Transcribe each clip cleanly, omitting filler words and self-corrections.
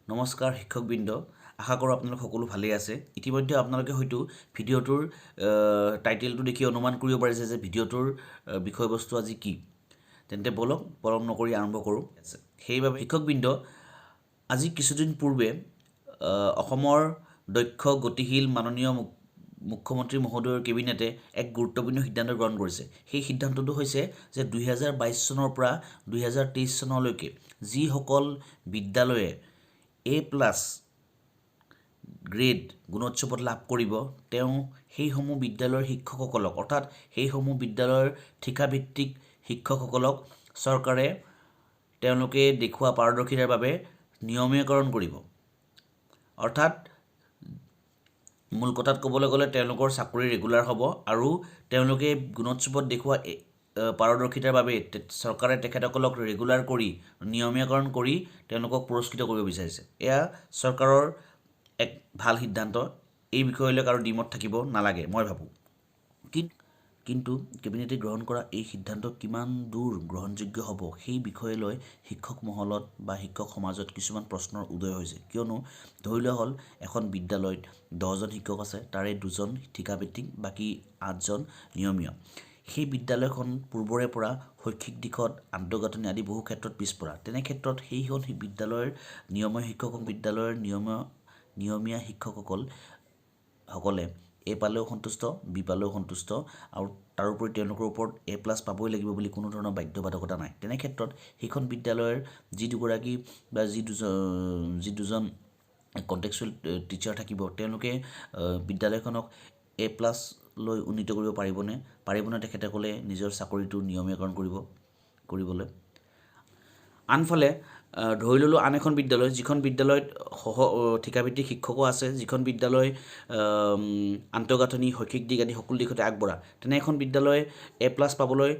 নমস্কাৰ শিক্ষকবৃন্দ আশা কৰোঁ আপোনালোক সকলো ভালেই আছে ইতিমধ্যে আপোনালোকে হয়তো ভিডিঅ'টোৰ টাইটেলটো দেখি অনুমান কৰিব পাৰিছে যে ভিডিঅ'টোৰ বিষয়বস্তু আজি কি তেন্তে বলক পলম নকৰি আৰম্ভ কৰোঁ সেইবাবে শিক্ষকবৃন্দ আজি কিছুদিন পূৰ্বে অসমৰ দক্ষ গতিশীল মাননীয় মুখ্যমন্ত্ৰী মহোদয়ৰ কেবিনেটে এক গুৰুত্বপূৰ্ণ সিদ্ধান্ত গ্ৰহণ কৰিছে সেই সিদ্ধান্তটো হৈছে যে 2022 চনৰ পৰা 2023 চনলৈকে যিসকল বিদ্যালয়ে A+ গ্ৰেড গুণোৎসৱত লাভ কৰিব তেওঁ সেইসমূহ বিদ্যালয়ৰ শিক্ষকসকলক অৰ্থাৎ সেইসমূহ বিদ্যালয়ৰ ঠিকাভিত্তিক শিক্ষকসকলক চৰকাৰে তেওঁলোকে দেখুওৱা পাৰদৰ্শিতাৰ বাবে নিয়মীয়কৰণ কৰিব অৰ্থাৎ মূল কথাত ক'বলৈ গ'লে তেওঁলোকৰ চাকৰি ৰেগুলাৰ হ'ব আৰু তেওঁলোকে গুণোৎসৱত দেখুওৱা পাৰদৰ্শিতাৰ বাবে চৰকাৰে তেখেতসকলক ৰেগুলাৰ কৰি নিয়মীয়াকৰণ কৰি তেওঁলোকক পুৰস্কৃত কৰিব বিচাৰিছে এয়া চৰকাৰৰ এক ভাল সিদ্ধান্ত এই বিষয়লৈ কাৰো দ্বিমত থাকিব নালাগে মই ভাবোঁ কিন্তু কেবিনেটে গ্ৰহণ কৰা এই সিদ্ধান্ত কিমান দূৰ গ্ৰহণযোগ্য হ'ব সেই বিষয়ে লৈ শিক্ষক মহলত বা শিক্ষক সমাজত কিছুমান প্ৰশ্নৰ উদয় হৈছে কিয়নো ধৰি লোৱা হ'ল এখন বিদ্যালয়ত 10জন শিক্ষক আছে তাৰে 2জন ঠিকাভিত্তিক বাকী 8জন নিয়মীয়া সেই বিদ্যালয়খন পূৰ্বৰে পৰা শৈক্ষিক দিশত আন্তঃগাঁথনি আদি বহু ক্ষেত্ৰত পিছপৰা তেনে ক্ষেত্ৰত সেইখন বিদ্যালয়ৰ নিয়মীয়া শিক্ষক বিদ্যালয়ৰ নিয়মীয়া শিক্ষকসকলে A পালেও সন্তুষ্ট B পালেও সন্তুষ্ট আৰু তাৰোপৰি তেওঁলোকৰ ওপৰত A+ পাবই লাগিব বুলি কোনো ধৰণৰ বাধ্যবাধকতা নাই তেনে ক্ষেত্ৰত সেইখন বিদ্যালয়ৰ যি দুগৰাকী বা যি দুজন কণ্টেক্সুৱেল টিচাৰ থাকিব তেওঁলোকে বিদ্যালয়খনক A+ লৈ উন্নীত কৰিব পাৰিবনে তেখেতসকলে নিজৰ চাকৰিটো নিয়মীয়াকৰণ কৰিবলৈ আনফালে ধৰি ল'লোঁ আন এখন বিদ্যালয় যিখন বিদ্যালয়ত ঠিকাভিত্তিক শিক্ষকো আছে যিখন বিদ্যালয় আন্তঃগাঁথনি শৈক্ষিক দিশ আদি সকলো দিশতে আগবঢ়া তেনে এখন বিদ্যালয় A+ পাবলৈ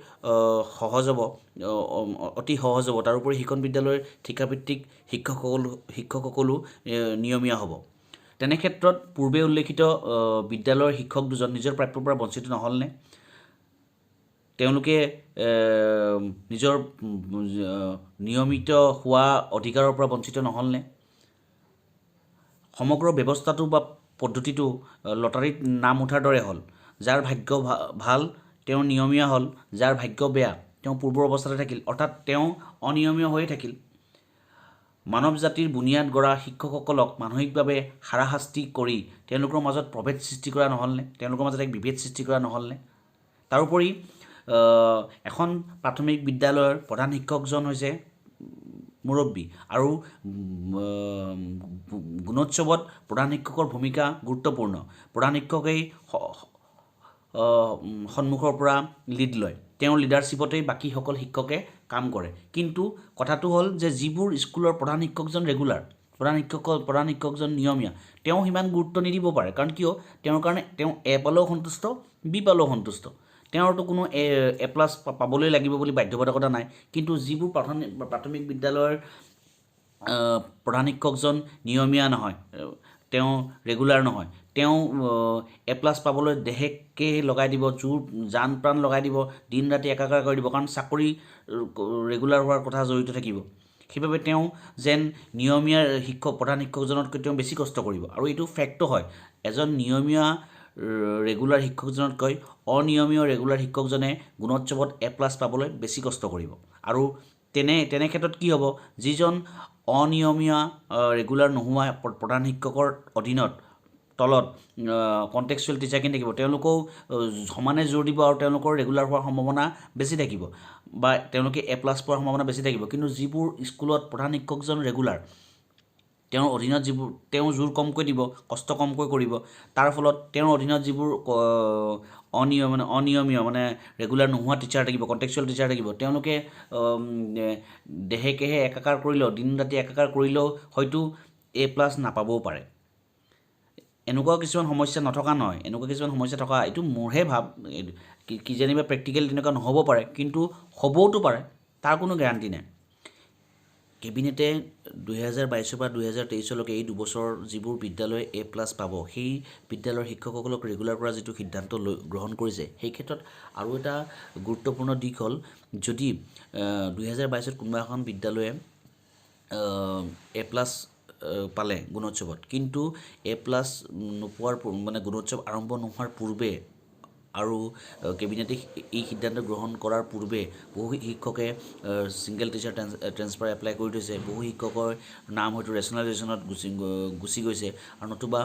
অতি সহজ হ'ব তাৰোপৰি সেইখন বিদ্যালয়ৰ ঠিকাভিত্তিক শিক্ষকসকলো নিয়মীয়া হ'ব তেনে ক্ষেত্ৰত পূৰ্বে উল্লেখিত বিদ্যালয়ৰ শিক্ষক দুজন নিজৰ প্ৰাপ্যৰ পৰা বঞ্চিত নহ'লনে তেওঁলোকে নিজৰ নিয়মিত হোৱা অধিকাৰৰ পৰা বঞ্চিত নহ'লনে সমগ্ৰ ব্যৱস্থাটো বা পদ্ধতিটো লটাৰীত নাম উঠাৰ দৰে হ'ল যাৰ ভাগ্য ভাল তেওঁ নিয়মীয়া হ'ল যাৰ ভাগ্য বেয়া তেওঁ পূৰ্বৰ অৱস্থাতে থাকিল অৰ্থাৎ তেওঁ অনিয়মীয়া হৈয়ে থাকিল মানৱ জাতিৰ বুনিয়াদ গঢ়া শিক্ষকসকলক মানসিকভাৱে হাৰাশাস্তি কৰি তেওঁলোকৰ মাজত প্ৰভেদ সৃষ্টি কৰা নহ'লনে তেওঁলোকৰ মাজত এক বিভেদ সৃষ্টি কৰা নহ'লনে তাৰোপৰি এখন প্ৰাথমিক বিদ্যালয়ৰ প্ৰধান শিক্ষকজন হৈছে মুৰব্বী আৰু গুণোৎসৱত প্ৰধান শিক্ষকৰ ভূমিকা গুৰুত্বপূৰ্ণ প্ৰধান শিক্ষকেই সন্মুখৰ পৰা লিড লয় তেওঁৰ লিডাৰশ্বিপতেই বাকীসকল শিক্ষকে কাম কৰে কিন্তু কথাটো হ'ল যে যিবোৰ স্কুলৰ প্ৰধান শিক্ষকজন ৰেগুলাৰ প্ৰধান শিক্ষকজন নিয়মীয়া তেওঁ সিমান গুৰুত্ব নিদিব পাৰে কাৰণ কিয় তেওঁৰ কাৰণে তেওঁ A পালেও সন্তুষ্ট B পালেও সন্তুষ্ট তেওঁৰতো কোনো A+ পাবলৈ লাগিব বুলি বাধ্যবাধকতা নাই কিন্তু যিবোৰ প্ৰাথমিক বিদ্যালয়ৰ প্ৰধান শিক্ষকজন নিয়মীয়া নহয় তেওঁ ৰেগুলাৰ নহয় তেওঁ A+ পাবলৈ দেহেকে লগাই দিব জান প্ৰাণ লগাই দিব দিন ৰাতি একাকাৰ কৰি দিব কাৰণ চাকৰি ৰেগুলাৰ হোৱাৰ কথা জড়িত থাকিব সেইবাবে তেওঁ যেন নিয়মীয়া প্ৰধান শিক্ষকজনতকৈ তেওঁ বেছি কষ্ট কৰিব আৰু এইটো ফেক্টো হয় এজন নিয়মীয়া ৰেগুলাৰ শিক্ষকজনতকৈ অনিয়মীয় ৰেগুলাৰ শিক্ষকজনে গুণোৎসৱত A+ পাবলৈ বেছি কষ্ট কৰিব আৰু তেনে ক্ষেত্ৰত কি হ'ব যিজন অনিয়মীয়া ৰেগুলাৰ নোহোৱা প্ৰধান শিক্ষকৰ অধীনত তলত কণ্টেক্সুৱেল টিচাৰখিনি থাকিব তেওঁলোকেও সমানে জোৰ দিব আৰু তেওঁলোকৰ ৰেগুলাৰ হোৱাৰ সম্ভাৱনা বেছি থাকিব বা তেওঁলোকে A+ পোৱাৰ সম্ভাৱনা বেছি থাকিব কিন্তু যিবোৰ স্কুলত প্ৰধান শিক্ষকজন ৰেগুলাৰ তেওঁৰ অধীনত যিবোৰ তেওঁ জোৰ কমকৈ দিব কষ্ট কমকৈ কৰিব তাৰ ফলত তেওঁৰ অধীনত যিবোৰ অনিয়মীয় মানে ৰেগুলাৰ নোহোৱা টিচাৰ থাকিব কণ্টেক্সুৱেল টিচাৰ থাকিব তেওঁলোকে দেহেকেহে একাকাৰ কৰিলেও দিন ৰাতি একাকাৰ কৰিলেও হয়তো A+ নাপাবও পাৰে এনেকুৱা কিছুমান সমস্যা নথকা নহয় এনেকুৱা কিছুমান সমস্যা থকা এইটো মোৰহে ভাৱ কিজানিবা প্ৰেক্টিকেল তেনেকুৱা নহ'ব পাৰে কিন্তু হ'বওতো পাৰে তাৰ কোনো গেৰাণ্টি নাই কেবিনেটে 2022 পৰা 2023লৈকে এই দুবছৰ যিবোৰ বিদ্যালয়ে A+ পাব সেই বিদ্যালয়ৰ শিক্ষকসকলক ৰেগুলাৰ কৰা যিটো সিদ্ধান্ত গ্ৰহণ কৰিছে সেই ক্ষেত্ৰত আৰু এটা গুৰুত্বপূৰ্ণ দিশ হ'ল যদি 2022ত কোনোবা এখন বিদ্যালয়ে A+ পালে গুণোৎসৱত, কিন্তু A+ নোপোৱাৰ মানে গুণোৎসৱ আৰম্ভ নোহোৱাৰ পূৰ্বে আৰু কেবিনেটে এই সিদ্ধান্ত গ্ৰহণ কৰাৰ পূৰ্বে বহু শিক্ষকে ছিংগল টিচাৰ ট্ৰেন্সফাৰ এপ্লাই কৰি থৈছে। বহু শিক্ষকৰ নাম হয়তো ৰেচনেলাইজেশ্যনত গুচি গৈছে, আৰু নতুবা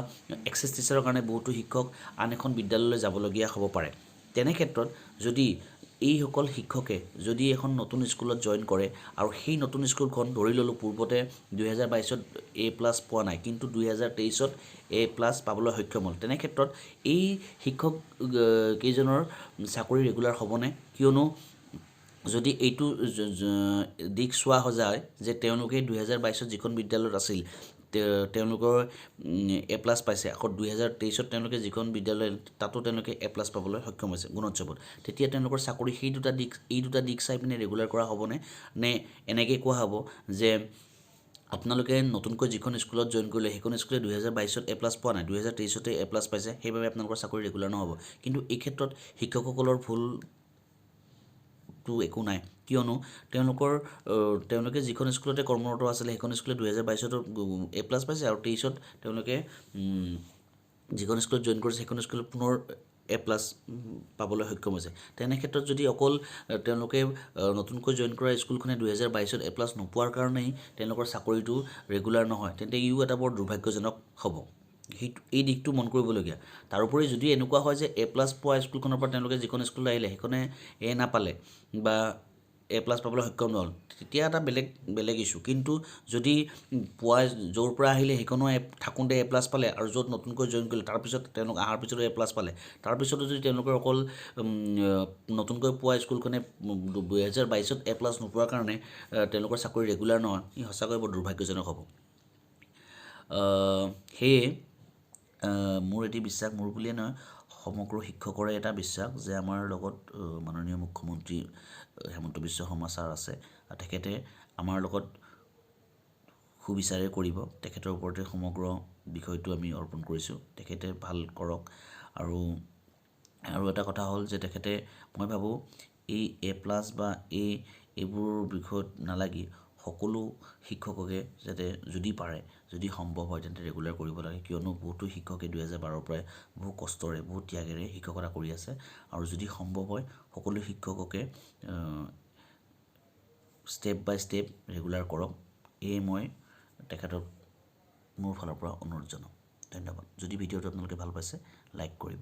এক্সেছ টিচাৰৰ কাৰণে বহুতো শিক্ষক আন এখন বিদ্যালয়লৈ যাবলগীয়া হ'ব পাৰে। তেনে ক্ষেত্ৰত যদি এইসকল শিক্ষকে যদি এখন নতুন স্কুলত জইন কৰে, আৰু সেই নতুন স্কুলখন ধৰি ল'লোঁ পূৰ্বতে 2022ত A+ পোৱা নাই, কিন্তু 2023ত A+ পাবলৈ সক্ষম হ'ল, তেনে ক্ষেত্ৰত এই শিক্ষক কেইজনৰ চাকৰি ৰেগুলাৰ হ'বনে? কিয়নো যদি এইটো দিশ চোৱা যায় যে তেওঁলোকে 2022ত যিখন বিদ্যালয়ত আছিল তেওঁলোকৰ A+ পাইছে, আকৌ 2023ত তেওঁলোকে যিখন বিদ্যালয় তাতো তেওঁলোকে A+ পাবলৈ সক্ষম হৈছে গুণোৎসৱত, তেতিয়া তেওঁলোকৰ চাকৰি এই দুটা দিশ চাই পিনে ৰেগুলাৰ কৰা হ'বনে? নে এনেকৈ কোৱা হ'ব যে আপোনালোকে নতুনকৈ যিখন স্কুলত জইন কৰিলে সেইখন স্কুলে 2022ত A+ পোৱা নাই, 2023তে A+ পাইছে, সেইবাবে আপোনালোকৰ চাকৰি ৰেগুলাৰ নহ'ব? কিন্তু এই ক্ষেত্ৰত শিক্ষকসকলৰ ভুলটো একো নাই, কিয়নো তেওঁলোকে যিখন স্কুলতে কৰ্মৰত আছিলে সেইখন স্কুলে 2022ত A+ পাইছে, আৰু 23ত তেওঁলোকে যিখন স্কুলত জইন কৰিছে সেইখন স্কুলত পুনৰ A+ পাবলৈ সক্ষম হৈছে। তেনে ক্ষেত্ৰত যদি অকল তেওঁলোকে নতুনকৈ জইন কৰা স্কুলখনে 2022ত A+ নোপোৱাৰ কাৰণেই তেওঁলোকৰ চাকৰিটো ৰেগুলাৰ নহয়, তেন্তে ইও এটা বৰ দুৰ্ভাগ্যজনক হ'ব। এই দিশটো মন কৰিবলগীয়া। তাৰোপৰি যদি এনেকুৱা হয় যে A+ পোৱা স্কুলখনৰ পৰা তেওঁলোকে যিখন স্কুললৈ আহিলে সেইখনে নাপালে বা A+ পাবলৈ সক্ষম নহ'ল, তেতিয়া এটা বেলেগ ইছ্যু। কিন্তু যদি পোৱা য'ৰ পৰা আহিলে সেইখনো থাকোঁতে A+ পালে, আৰু য'ত নতুনকৈ জইন কৰিলে তাৰপিছত তেওঁলোক অহাৰ পিছতো A+ পালে, তাৰপিছতো যদি তেওঁলোকৰ অকল নতুনকৈ পোৱা স্কুলখনে 2022ত A+ নোপোৱাৰ কাৰণে তেওঁলোকৰ চাকৰি ৰেগুলাৰ নহয়, ই সঁচাকৈ বৰ দুৰ্ভাগ্যজনক হ'ব। সেয়ে মোৰ এটি বিশ্বাস, মোৰ বুলিয়ে নহয় সমগ্ৰ শিক্ষকৰে এটা বিশ্বাস যে আমাৰ লগত মাননীয় মুখ্যমন্ত্ৰী হেমন্ত বিশ্ব শৰ্মা ছাৰ আছে, তেখেতে আমাৰ লগত সুবিচাৰে কৰিব। তেখেতৰ ওপৰতে সমগ্ৰ বিষয়টো আমি অৰ্পণ কৰিছোঁ, তেখেতে ভাল কৰক। আৰু এটা কথা হ'ল যে তেখেতে, মই ভাবোঁ এই A+ বা এইবোৰ বিষয়ত নালাগি সকলো শিক্ষককে যাতে যদি সম্ভৱ হয় তেন্তে ৰেগুলাৰ কৰিব লাগে, কিয়নো বহুতো শিক্ষকে 2012ৰ পৰাই বহু কষ্টৰে বহু ত্যাগেৰে শিক্ষকতা কৰি আছে, আৰু যদি সম্ভৱ হয় সকলো শিক্ষককে ষ্টেপ বাই ষ্টেপ ৰেগুলাৰ কৰক, মই তেখেতক মোৰ ফালৰ পৰা অনুৰোধ জনাওঁ। ধন্যবাদ। যদি ভিডিঅ'টো আপোনালোকে ভাল পাইছে লাইক কৰিব।